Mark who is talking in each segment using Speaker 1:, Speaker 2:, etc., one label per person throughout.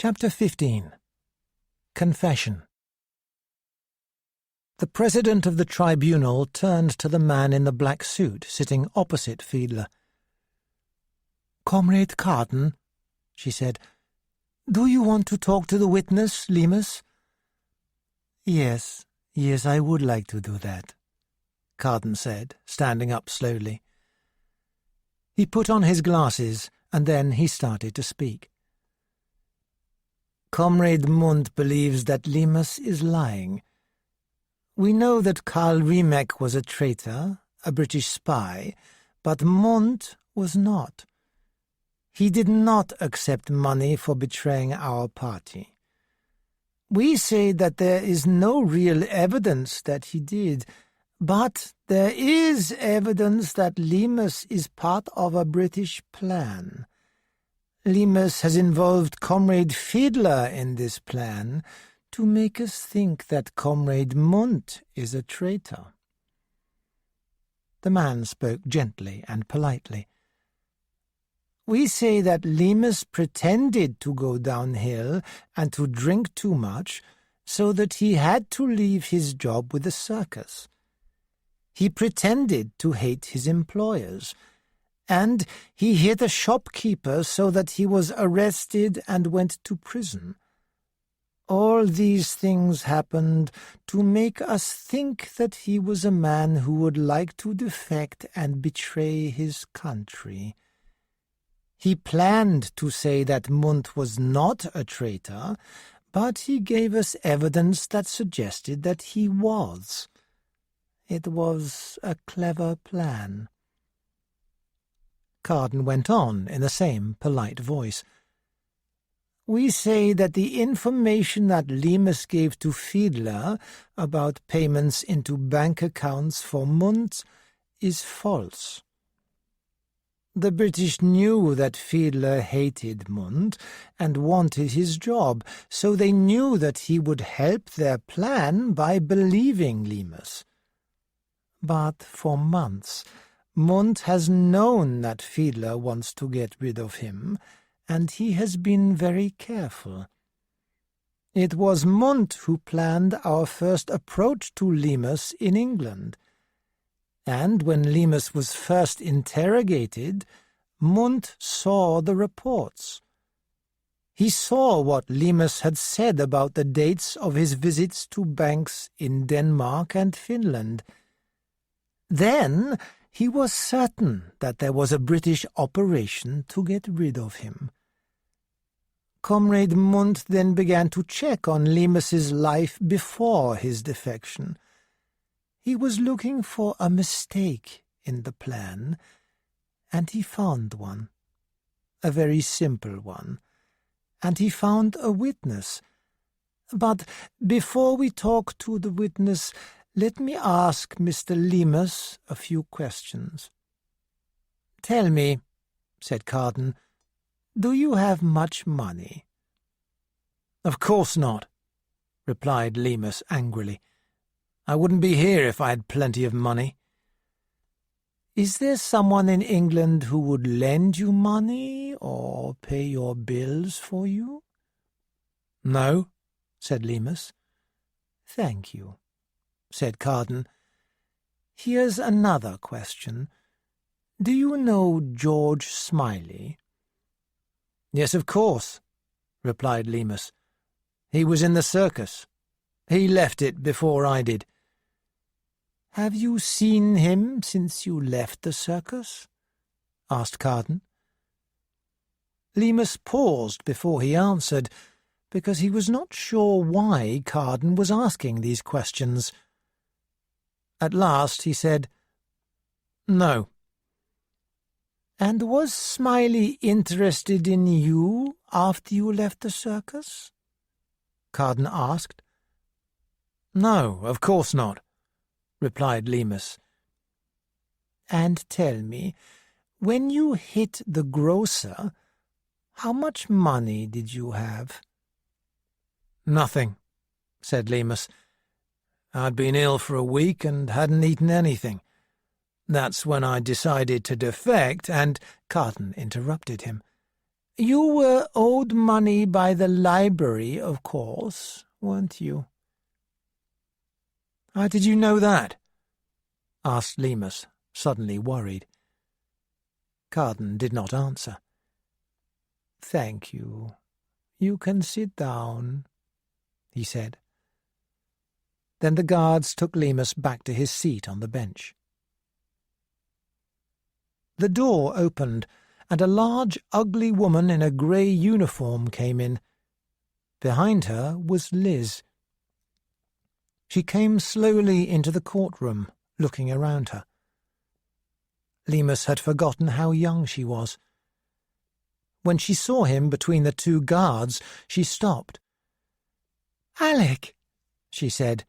Speaker 1: Chapter 15. Confession. The president of the tribunal turned to the man in the black suit sitting opposite Fiedler. "Comrade Carden," she said, "do you want to talk to the witness, Lemus?" Yes, I would like to do that," Carden said, standing up slowly. He put on his glasses, and then he started to speak. "Comrade Mundt believes that Lemus is lying. We know that Carl Riemek was a traitor, a British spy, but Mundt was not. He did not accept money for betraying our party. We say that there is no real evidence that he did, but there is evidence that Lemus is part of a British plan. Lemus has involved Comrade Fiedler in this plan to make us think that Comrade Mundt is a traitor." The man spoke gently and politely. "We say that Lemus pretended to go downhill and to drink too much so that he had to leave his job with the circus. He pretended to hate his employers, and he hit a shopkeeper so that he was arrested and went to prison. All these things happened to make us think that he was a man who would like to defect and betray his country. He planned to say that Mundt was not a traitor, but he gave us evidence that suggested that he was. It was a clever plan." Carden went on in the same polite voice. "We say that the information that Lemus gave to Fiedler about payments into bank accounts for Mundt is false. The British knew that Fiedler hated Mundt and wanted his job, so they knew that he would help their plan by believing Lemus. But for months, Mundt has known that Fiedler wants to get rid of him, and he has been very careful. It was Mundt who planned our first approach to Lemus in England. And when Lemus was first interrogated, Mundt saw the reports. He saw what Lemus had said about the dates of his visits to banks in Denmark and Finland. Then he was certain that there was a British operation to get rid of him. Comrade Mundt then began to check on Lemus's life before his defection. He was looking for a mistake in the plan, and he found one, a very simple one, and he found a witness. But before we talk to the witness, let me ask Mr. Lemus a few questions." "Tell me," said Carden, "do you have much money?" "Of course not," replied Lemus angrily. "I wouldn't be here if I had plenty of money." "Is there someone in England who would lend you money or pay your bills for you?" "No," said Lemus. "Thank you," said Carden. "Here's another question. Do you know George Smiley?" "Yes, of course," replied Lemus. "He was in the circus. He left it before I did." "Have you seen him since you left the circus?" asked Carden. Lemus paused before he answered, because he was not sure why Carden was asking these questions. At last he said, "No." "And was Smiley interested in you after you left the circus?" Carden asked. "No, of course not," replied Lemus. "And tell me, when you hit the grocer, how much money did you have?" "Nothing," said Lemus. "I'd been ill for a week and hadn't eaten anything. That's when I decided to defect, and—" Carden interrupted him. You were owed money by the library, of course, weren't you?" "How did you know that?" asked Lemus, suddenly worried. Carden did not answer. "Thank you. You can sit down," he said. Then the guards took Lemus back to his seat on the bench. The door opened, and a large, ugly woman in a grey uniform came in. Behind her was Liz. She came slowly into the courtroom, looking around her. Lemus had forgotten how young she was. When she saw him between the two guards, she stopped. "Alec," she said.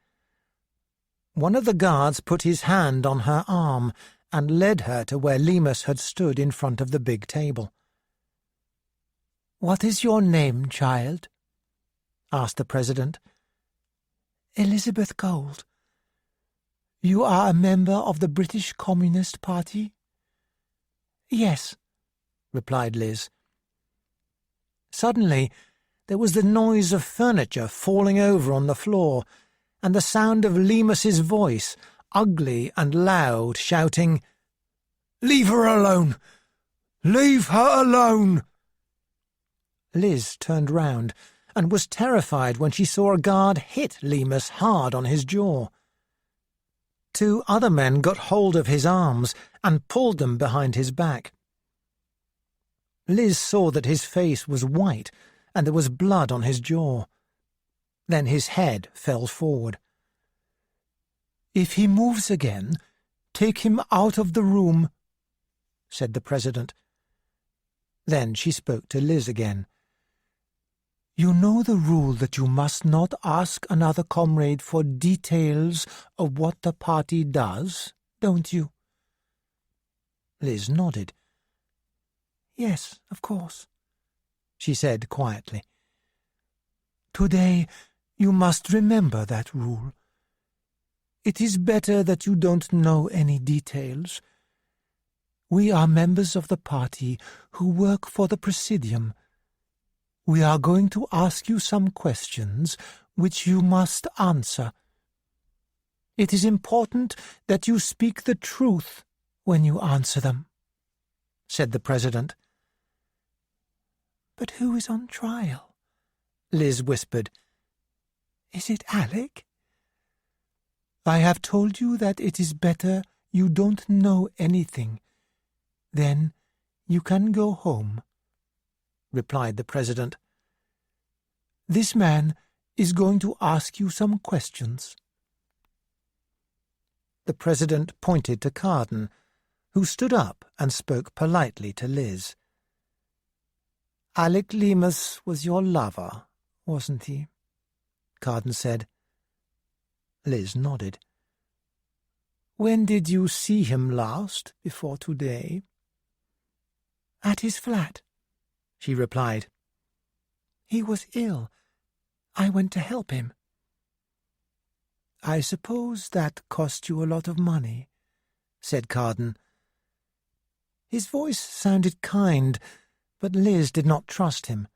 Speaker 1: One of the guards put his hand on her arm and led her to where Lemus had stood in front of the big table. "What is your name, child?" asked the president. "Elizabeth Gold." "You are a member of the British Communist Party?" "Yes," replied Liz. Suddenly, there was the noise of furniture falling over on the floor, and the sound of Lemus's voice, ugly and loud, shouting, "Leave her alone! Leave her alone!" Liz turned round and was terrified when she saw a guard hit Lemus hard on his jaw. Two other men got hold of his arms and pulled them behind his back. Liz saw that his face was white and there was blood on his jaw. Then his head fell forward. "If he moves again, take him out of the room," said the president. Then she spoke to Liz again. "You know the rule that you must not ask another comrade for details of what the party does, don't you?" Liz nodded. "Yes, of course," she said quietly. "Today you must remember that rule. It is better that you don't know any details. We are members of the party who work for the Presidium. We are going to ask you some questions which you must answer. It is important that you speak the truth when you answer them," said the president. "But who is on trial?" Liz whispered. "Is it Alec?" "I have told you that it is better you don't know anything. Then you can go home," replied the president. "This man is going to ask you some questions." The president pointed to Carden, who stood up and spoke politely to Liz. "Alec Leamas was your lover, wasn't he?" Carden said. Liz nodded. "When did you see him last before today?" "At his flat," she replied. "He was ill. I went to help him." "I suppose that cost you a lot of money," said Carden. His voice sounded kind, but Liz did not trust him.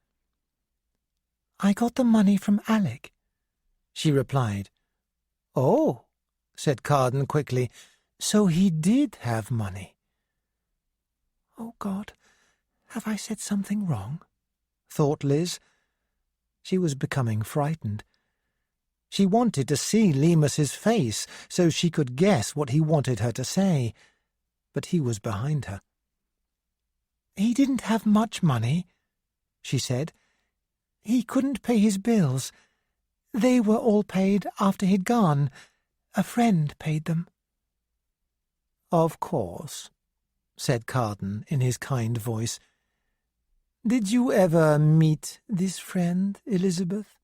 Speaker 1: "I got the money from Alec," she replied. "Oh," said Carden quickly, "so he did have money." "Oh, God, have I said something wrong?" thought Liz. She was becoming frightened. She wanted to see Lemus's face so she could guess what he wanted her to say, but he was behind her. "He didn't have much money," she said. "He couldn't pay his bills. They were all paid after he'd gone. A friend paid them." "Of course," said Carden in his kind voice. "Did you ever meet this friend, Elizabeth?"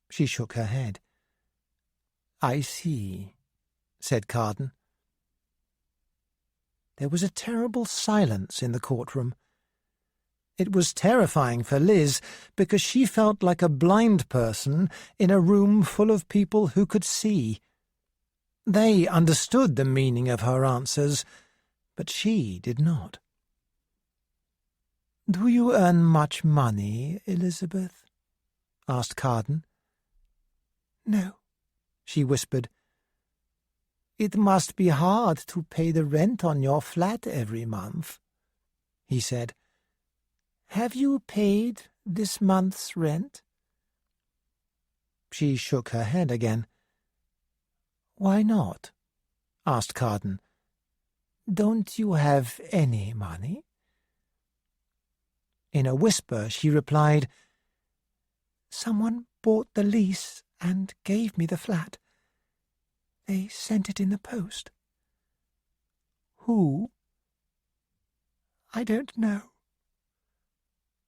Speaker 1: She shook her head. "I see," said Carden. There was a terrible silence in the courtroom. It was terrifying for Liz because she felt like a blind person in a room full of people who could see. They understood the meaning of her answers, but she did not. "Do you earn much money, Elizabeth?" asked Carden. "No," she whispered. "It must be hard to pay the rent on your flat every month," he said. "Have you paid this month's rent?" She shook her head again. "Why not?" asked Carden. "Don't you have any money?" In a whisper she replied, "Someone bought the lease and gave me the flat. They sent it in the post." "Who?" "I don't know."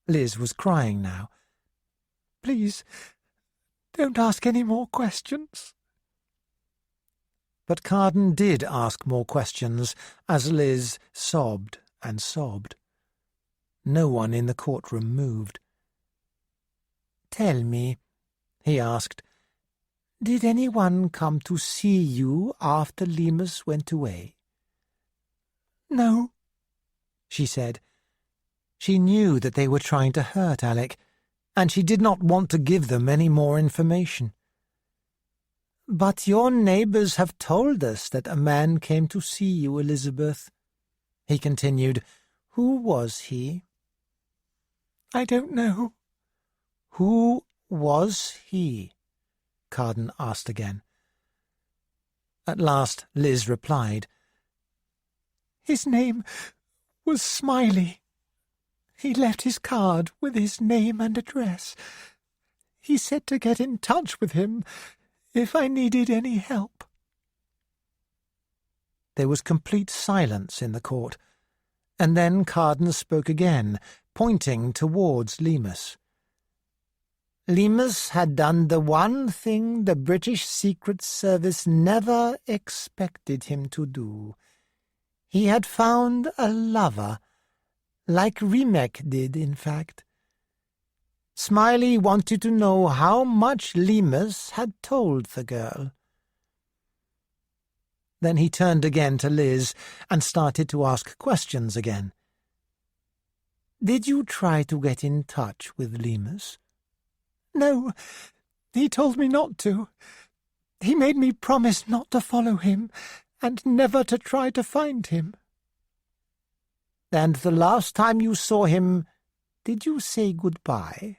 Speaker 1: Liz was crying now. "Please, don't ask any more questions." But Carden did ask more questions as Liz sobbed and sobbed. No one in the courtroom moved. "Tell me," he asked, "did anyone come to see you after Lemus went away?" "No," she said. She knew that they were trying to hurt Alec, and she did not want to give them any more information. "But your neighbours have told us that a man came to see you, Elizabeth," he continued. "Who was he?" "I don't know." "Who was he?" Carden asked again. At last Liz replied. "His name was Smiley. He left his card with his name and address. He said to get in touch with him if I needed any help." There was complete silence in the court, and then Carden spoke again, pointing towards Lemus. "Lemus had done the one thing the British Secret Service never expected him to do. He had found a lover, like Remek did, in fact. Smiley wanted to know how much Lemus had told the girl." Then he turned again to Liz and started to ask questions again. "Did you try to get in touch with Lemus?" "No, he told me not to. He made me promise not to follow him and never to try to find him." "And the last time you saw him, did you say goodbye?"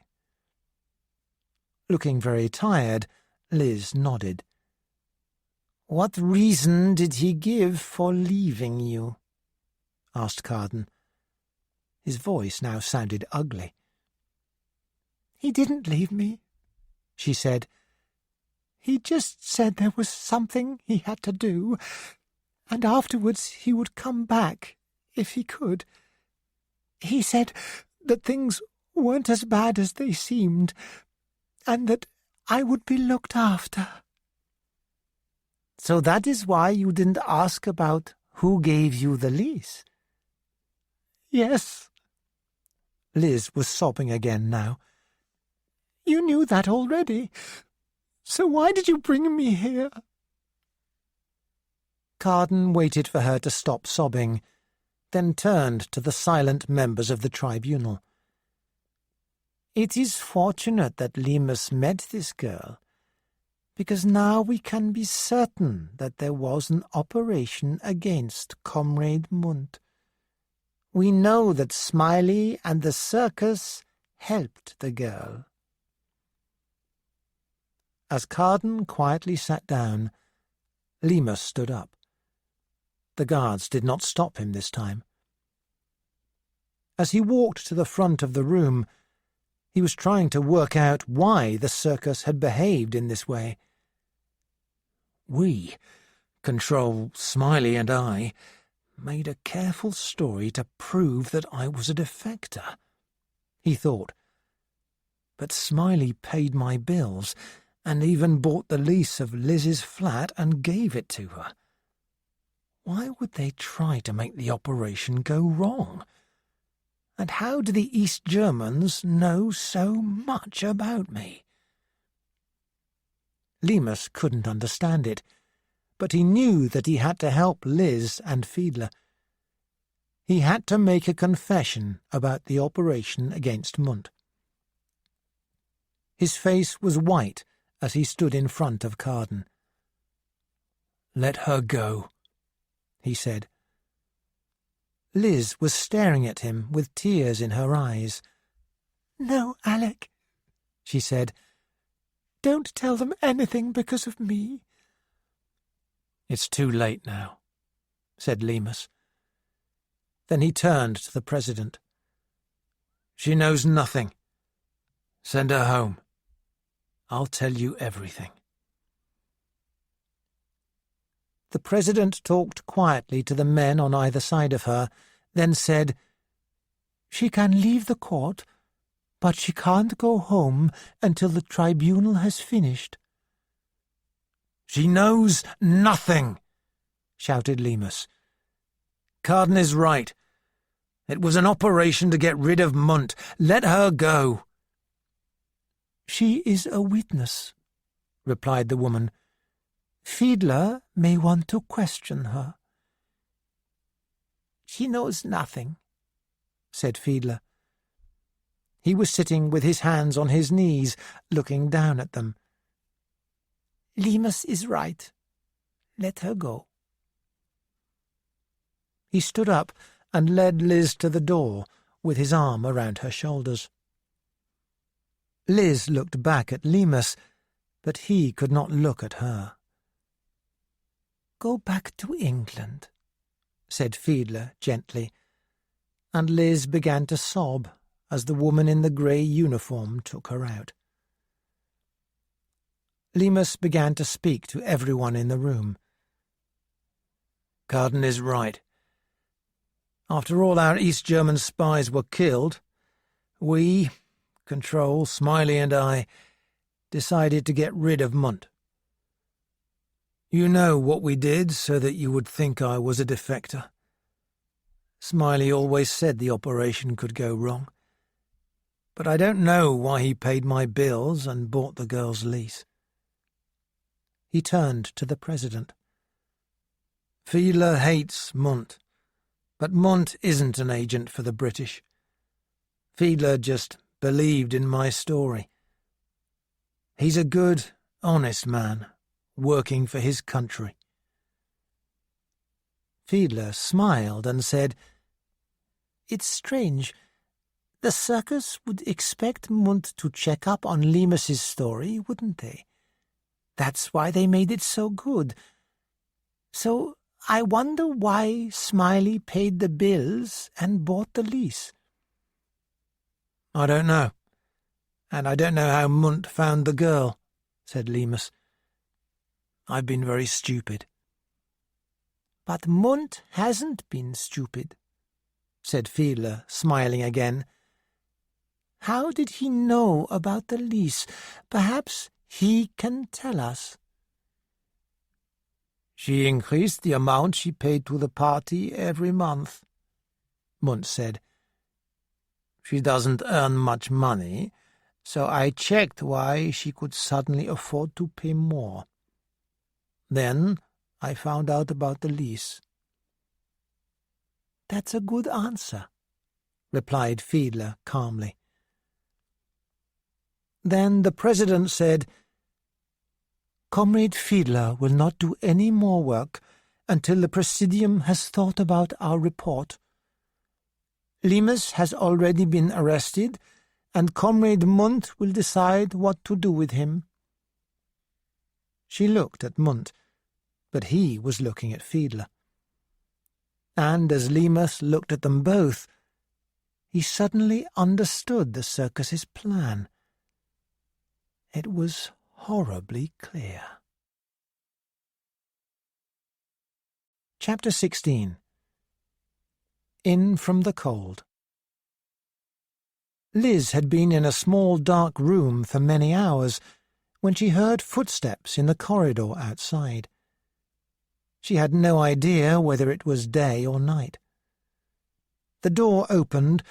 Speaker 1: Looking very tired, Liz nodded. "What reason did he give for leaving you?" asked Carden. His voice now sounded ugly. "He didn't leave me," she said. "He just said there was something he had to do, and afterwards he would come back if he could. He said that things weren't as bad as they seemed, and that I would be looked after." "So that is why you didn't ask about who gave you the lease?" "Yes." Liz was sobbing again now. "You knew that already. So why did you bring me here?" Carden waited for her to stop sobbing, then turned to the silent members of the tribunal. "It is fortunate that Lemus met this girl, because now we can be certain that there was an operation against Comrade Munt. We know that Smiley and the circus helped the girl." As Carden quietly sat down, Lemus stood up. The guards did not stop him this time. As he walked to the front of the room, he was trying to work out why the circus had behaved in this way. "We, Control, Smiley and I, made a careful story to prove that I was a defector," he thought. "But Smiley paid my bills and even bought the lease of Liz's flat and gave it to her. Why would they try to make the operation go wrong? And how do the East Germans know so much about me?" Lemus couldn't understand it, but he knew that he had to help Liz and Fiedler. He had to make a confession about the operation against Munt. His face was white as he stood in front of Carden. "Let her go," he said. Liz was staring at him with tears in her eyes. "No, Alec," she said. "Don't tell them anything because of me." "It's too late now," said Lemus. Then he turned to the president. "She knows nothing. Send her home. I'll tell you everything." The president talked quietly to the men on either side of her, then said, "She can leave the court, but she can't go home until the tribunal has finished." "She knows nothing," shouted Lemus. "Carden is right. It was an operation to get rid of Munt. Let her go." "She is a witness," replied the woman. "Fiedler may want to question her." "She knows nothing," said Fiedler. He was sitting with his hands on his knees, looking down at them. "Lemus is right. Let her go." He stood up and led Liz to the door, with his arm around her shoulders. Liz looked back at Lemus, but he could not look at her. "Go back to England," said Fiedler gently, and Liz began to sob as the woman in the grey uniform took her out. Lemus began to speak to everyone in the room. "Carden is right. After all our East German spies were killed, we, Control, Smiley and I, decided to get rid of Munt. You know what we did so that you would think I was a defector. Smiley always said the operation could go wrong, but I don't know why he paid my bills and bought the girl's lease." He turned to the president. "Fiedler hates Munt, but Munt isn't an agent for the British. Fiedler just believed in my story. He's a good, honest man, working for his country." Fiedler smiled and said, "It's strange. The circus would expect Munt to check up on Lemus's story, wouldn't they? That's why they made it so good. So I wonder why Smiley paid the bills and bought the lease." "I don't know. And I don't know how Munt found the girl," said Lemus. "I've been very stupid." "But Munt hasn't been stupid," said Fiedler, smiling again. "How did he know about the lease? Perhaps he can tell us." "She increased the amount she paid to the party every month," Munt said. "She doesn't earn much money, so I checked why she could suddenly afford to pay more. Then I found out about the lease." "That's a good answer," replied Fiedler calmly. Then the president said, "Comrade Fiedler will not do any more work until the Presidium has thought about our report. Lemus has already been arrested, and Comrade Munt will decide what to do with him." She looked at Munt, but he was looking at Fiedler. And as Lemus looked at them both, he suddenly understood the circus's plan. It was horribly clear. Chapter 16. In from the Cold. Liz had been in a small dark room for many hours when she heard footsteps in the corridor outside. She had no idea whether it was day or night. The door opened,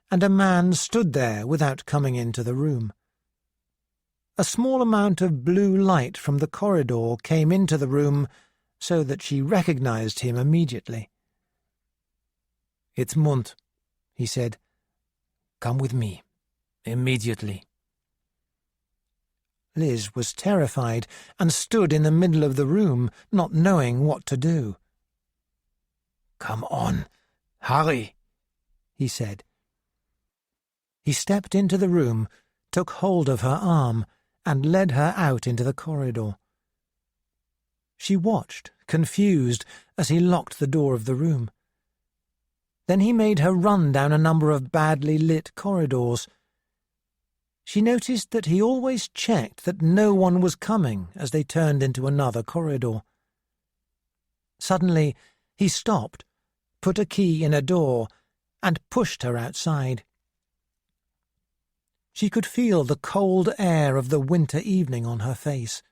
Speaker 1: and a man stood there without coming into the room. A small amount of blue light from the corridor came into the room, so that she recognized him immediately. "It's Munt," he said. "Come with me. Immediately." Liz was terrified and stood in the middle of the room, not knowing what to do. "Come on, hurry," he said. He stepped into the room, took hold of her arm, and led her out into the corridor. She watched, confused, as he locked the door of the room. Then he made her run down a number of badly lit corridors. She noticed that he always checked that no one was coming as they turned into another corridor. Suddenly, he stopped, put a key in a door, and pushed her outside. She could feel the cold air of the winter evening on her face.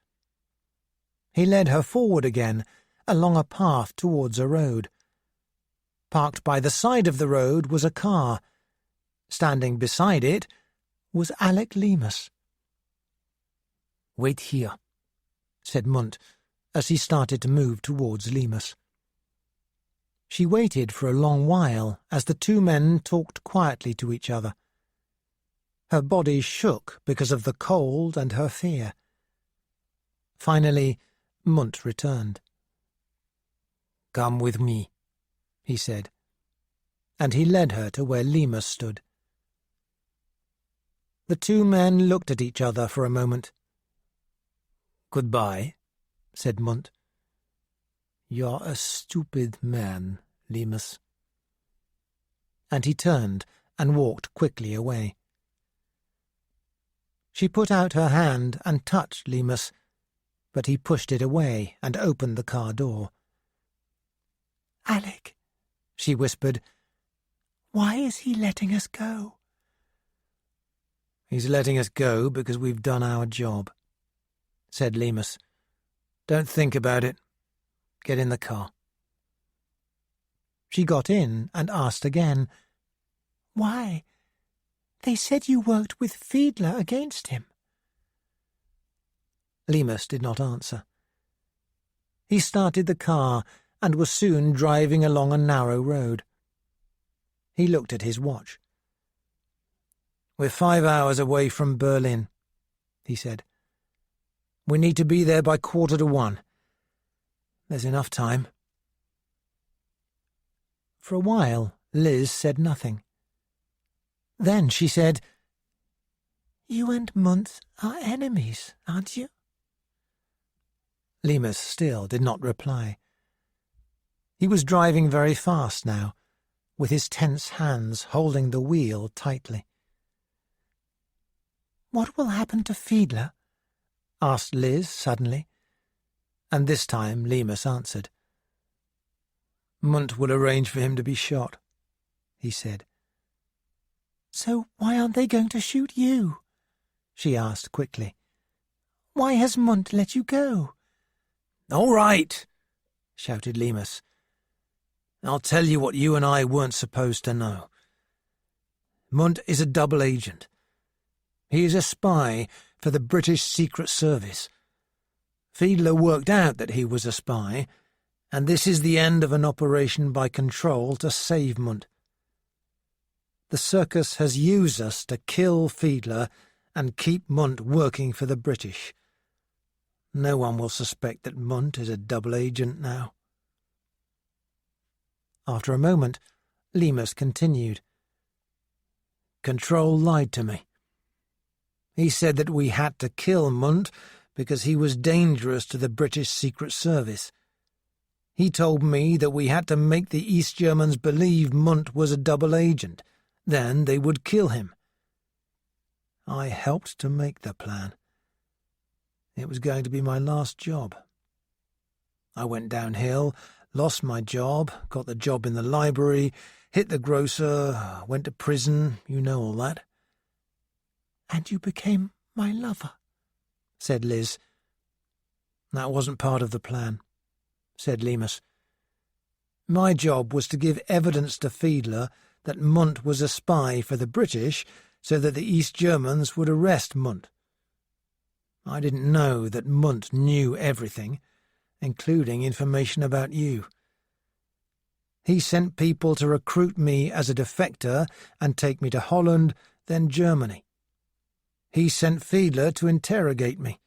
Speaker 1: He led her forward again, along a path towards a road. Parked by the side of the road was a car. Standing beside it was Alec Leamas. "Wait here," said Munt, as he started to move towards Lemus. She waited for a long while as the two men talked quietly to each other. Her body shook because of the cold and her fear. Finally, Munt returned. "Come with me," he said, and he led her to where Lemus stood. The two men looked at each other for a moment. "Goodbye," said Munt. "You're a stupid man, Lemus." And he turned and walked quickly away. She put out her hand and touched Lemus, but he pushed it away and opened the car door. "Alec," she whispered, "why is he letting us go?" "He's letting us go because we've done our job," said Lemus. "Don't think about it. Get in the car." She got in and asked again, "Why? They said you worked with Fiedler against him." Lemus did not answer. He started the car and was soon driving along a narrow road. He looked at his watch. "We're 5 hours away from Berlin," he said. "We need to be there by 1:45. There's enough time." For a while, Liz said nothing. Then she said, "You and Munt are enemies, aren't you?" Lemus still did not reply. He was driving very fast now, with his tense hands holding the wheel tightly. "What will happen to Fiedler?" asked Liz suddenly, and this time Lemus answered. "Munt will arrange for him to be shot," he said. "So why aren't they going to shoot you?" she asked quickly. "Why has Munt let you go?" "All right," shouted Lemus. "I'll tell you what you and I weren't supposed to know. Munt is a double agent. He is a spy for the British Secret Service. Fiedler worked out that he was a spy, and this is the end of an operation by Control to save Munt. The circus has used us to kill Fiedler and keep Munt working for the British. No one will suspect that Munt is a double agent now." After a moment, Lemus continued. "Control lied to me. He said that we had to kill Munt because he was dangerous to the British Secret Service. He told me that we had to make the East Germans believe Munt was a double agent. Then they would kill him. I helped to make the plan. It was going to be my last job. I went downhill, lost my job, got the job in the library, hit the grocer, went to prison, you know all that." "And you became my lover," said Liz. "That wasn't part of the plan," said Lemus. "My job was to give evidence to Fiedler that Munt was a spy for the British so that the East Germans would arrest Munt. I didn't know that Munt knew everything, including information about you. He sent people to recruit me as a defector and take me to Holland, then Germany. He sent Fiedler to interrogate me.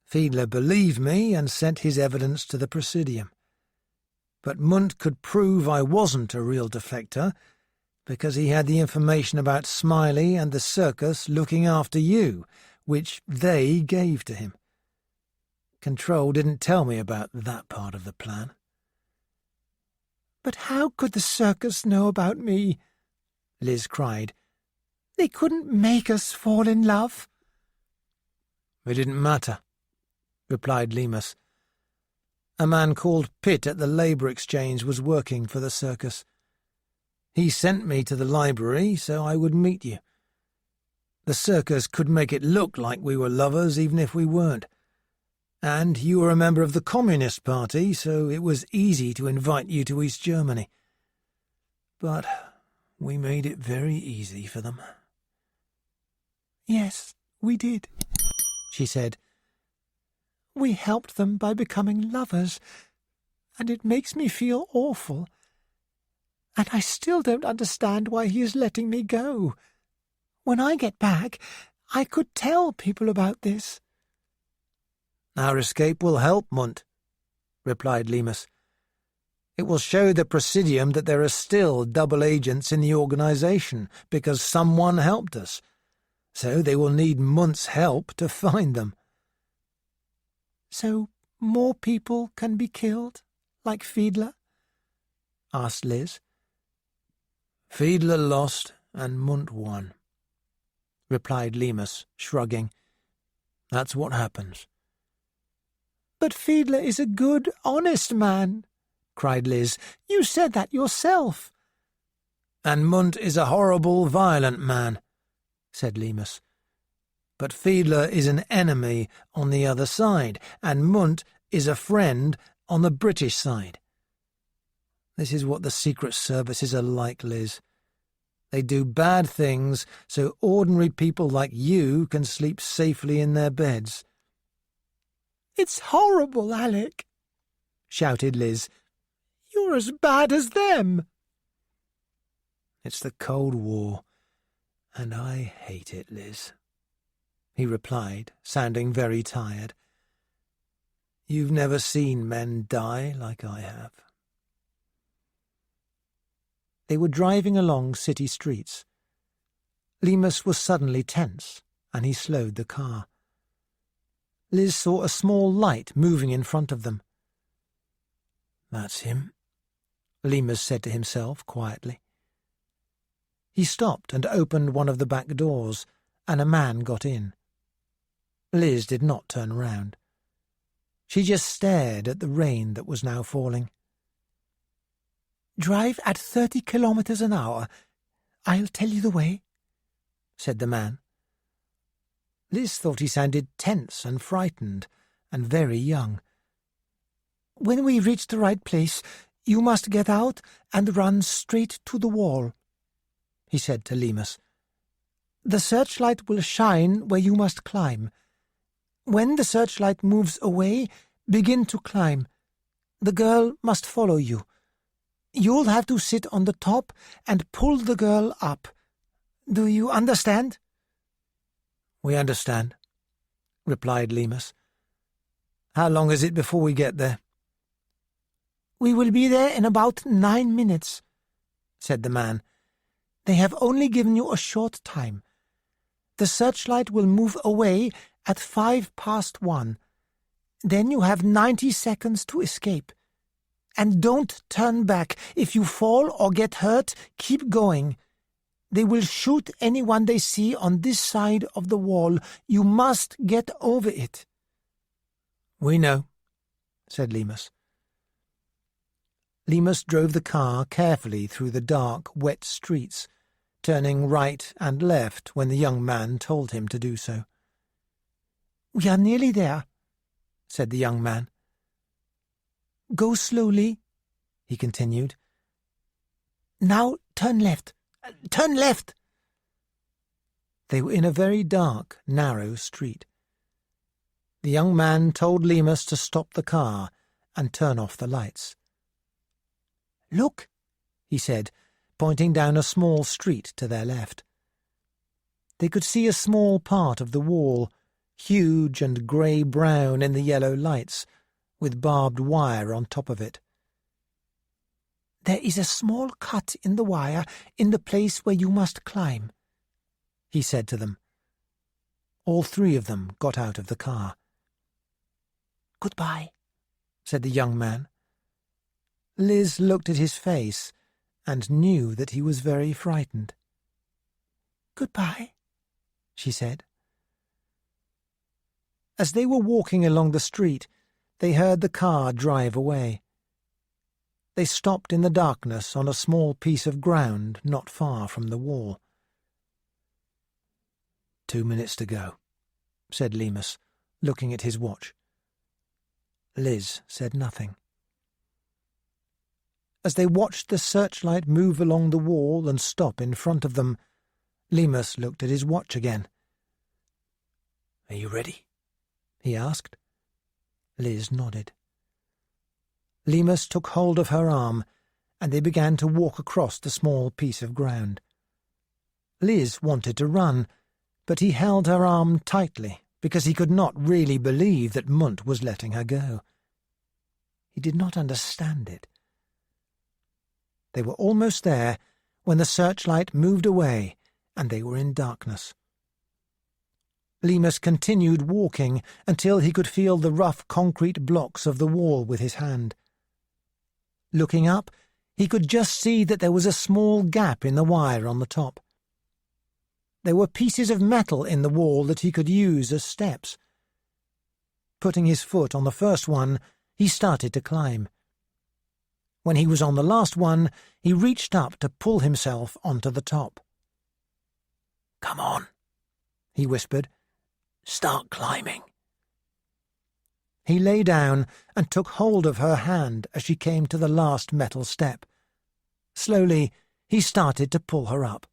Speaker 1: Fiedler believed me and sent his evidence to the Presidium. But Munt could prove I wasn't a real defector because he had the information about Smiley and the circus looking after you, which they gave to him. Control didn't tell me about that part of the plan.
Speaker 2: "But how could the circus know about me?" Liz cried. "They couldn't make us fall in love."
Speaker 1: "It didn't matter," replied Lemus. "A man called Pitt at the Labour Exchange was working for the circus. He sent me to the library so I would meet you. The circus could make it look like we were lovers even if we weren't. And you were a member of the Communist Party, so it was easy to invite you to East Germany. But we made it very easy for them."
Speaker 2: "Yes, we did," she said. "We helped them by becoming lovers, and it makes me feel awful. And I still don't understand why he is letting me go. When I get back, I could tell people about this."
Speaker 1: "Our escape will help, Munt," replied Lemus. "It will show the Presidium that there are still double agents in the organization because someone helped us. So they will need Munt's help to find them."
Speaker 2: "So more people can be killed, like Fiedler?" asked Liz.
Speaker 1: "Fiedler lost and Munt won," replied Lemus, shrugging. "That's what happens."
Speaker 2: "But Fiedler is a good, honest man," cried Liz. "You said that yourself."
Speaker 1: "And Munt is a horrible, violent man," said Lemus. "But Fiedler is an enemy on the other side, and Munt is a friend on the British side. This is what the Secret Services are like, Liz. They do bad things so ordinary people like you can sleep safely in their beds."
Speaker 2: "It's horrible, Alec," shouted Liz. "You're as bad as them."
Speaker 1: "It's the Cold War, and I hate it, Liz," he replied, sounding very tired. "You've never seen men die like I have."
Speaker 2: They were driving along city streets. Lemus was suddenly tense, and he slowed the car. Liz saw a small light moving in front of them.
Speaker 1: "That's him," Lemus said to himself quietly.
Speaker 2: He stopped and opened one of the back doors, and a man got in. Liz did not turn round. She just stared at the rain that was now falling. "Drive at 30 kilometers an hour. I'll tell you the way," said the man. Liz thought he sounded tense and frightened, and very young. "When we reach the right place, you must get out and run straight to the wall," he said to Lemus. "The searchlight will shine where you must climb. When the searchlight moves away, begin to climb. The girl must follow you. You'll have to sit on the top and pull the girl up. Do you understand?"
Speaker 1: "We understand," replied Lemus. "How long is it before we get there?"
Speaker 2: "We will be there in about 9 minutes," said the man. "They have only given you a short time. The searchlight will move away at 1:05. Then you have 90 seconds to escape. And don't turn back. If you fall or get hurt, keep going. They will shoot anyone they see on this side of the wall. You must get over it."
Speaker 1: "We know," said Lemus.
Speaker 2: Lemus drove the car carefully through the dark, wet streets, turning right and left when the young man told him to do so. "We are nearly there," said the young man. "Go slowly," he continued. "Now turn left. Turn left!" They were in a very dark, narrow street. The young man told Lemus to stop the car and turn off the lights. "Look," he said, pointing down a small street to their left. They could see a small part of the wall, huge and grey-brown in the yellow lights, with barbed wire on top of it. "There is a small cut in the wire in the place where you must climb," he said to them. All three of them got out of the car. "Goodbye," said the young man. Liz looked at his face and knew that he was very frightened. "Goodbye," she said. As they were walking along the street, they heard the car drive away. They stopped in the darkness on a small piece of ground not far from the wall. 2 minutes to go, said Lemus, looking at his watch. Liz said nothing. As they watched the searchlight move along the wall and stop in front of them, Lemus looked at his watch again. "Are you ready?" he asked. Liz nodded. Lemus took hold of her arm, and they began to walk across the small piece of ground. Liz wanted to run, but he held her arm tightly because he could not really believe that Munt was letting her go. He did not understand it. They were almost there when the searchlight moved away and they were in darkness. Lemus continued walking until he could feel the rough concrete blocks of the wall with his hand. Looking up, he could just see that there was a small gap in the wire on the top. There were pieces of metal in the wall that he could use as steps. Putting his foot on the first one, he started to climb. When he was on the last one, he reached up to pull himself onto the top. "Come on," he whispered. "Start climbing." He lay down and took hold of her hand as she came to the last metal step. Slowly, he started to pull her up.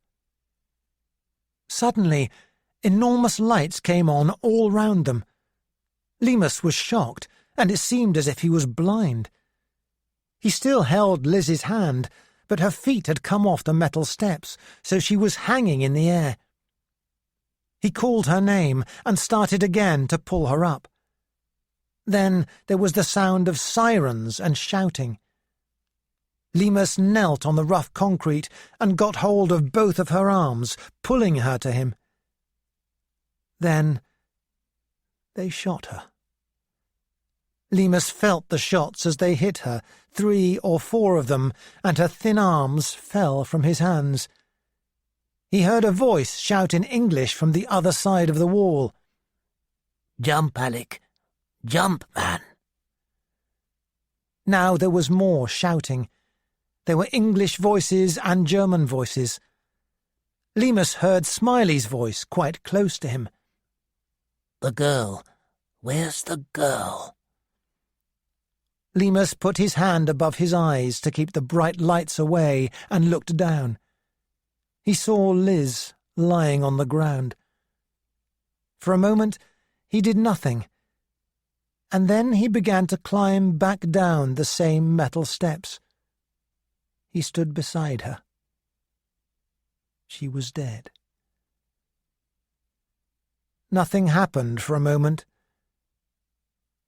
Speaker 2: Suddenly, enormous lights came on all round them. Lemus was shocked, and it seemed as if he was blind. He still held Liz's hand, but her feet had come off the metal steps, so she was hanging in the air. He called her name and started again to pull her up. Then there was the sound of sirens and shouting. Lemus knelt on the rough concrete and got hold of both of her arms, pulling her to him. Then they shot her. Lemus felt the shots as they hit her, 3 or 4 of them, and her thin arms fell from his hands. He heard a voice shout in English from the other side of the wall. "Jump, Alec! Jump, man!" Now there was more shouting. There were English voices and German voices. Lemus heard Smiley's voice quite close to him. "The girl. Where's the girl?" Lemus put his hand above his eyes to keep the bright lights away and looked down. He saw Liz lying on the ground. For a moment he did nothing, and then he began to climb back down the same metal steps. He stood beside her. She was dead. Nothing happened for a moment,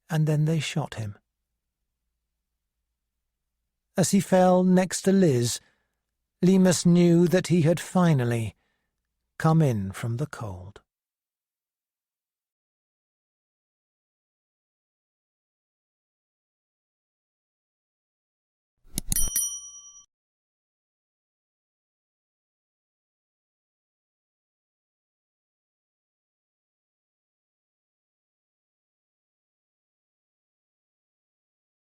Speaker 2: and then they shot him. As he fell next to Liz, Lemus knew that he had finally come in from the cold.